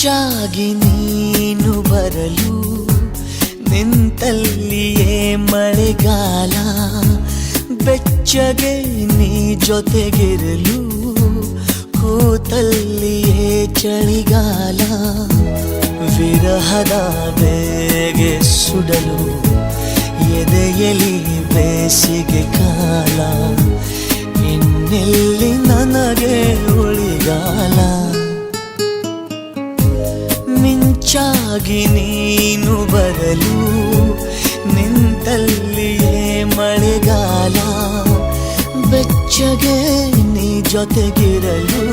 ಮಿಂಚಾಗಿ ನೀನು ಬರಲು ನಿಂತಲ್ಲಿಯೇ ಮಳೆಗಾಲ, ಬೆಚ್ಚಗೆ ನೀ ಜೊತೆಗಿರಲು ಕೂತಲ್ಲಿಯೇ ಚಳಿಗಾಲ. ವಿರಹದ ಬೇಗೆ ಸುಡಲು ಎದೆಯಲಿ ಬೇಸಿಗೆ ಕಾಲ, ಇನ್ನೆಲ್ಲಿ ನನಗೆ ಉಳಿಗಾಲ. ಮಿಂಚಾಗಿ ನೀನು ಬರಲು ನಿಂತಲ್ಲಿಯೇ ಮಳೆಗಾಲ, ಬೆಚ್ಚಗೆ ನೀ ಜೊತೆಗಿರಲು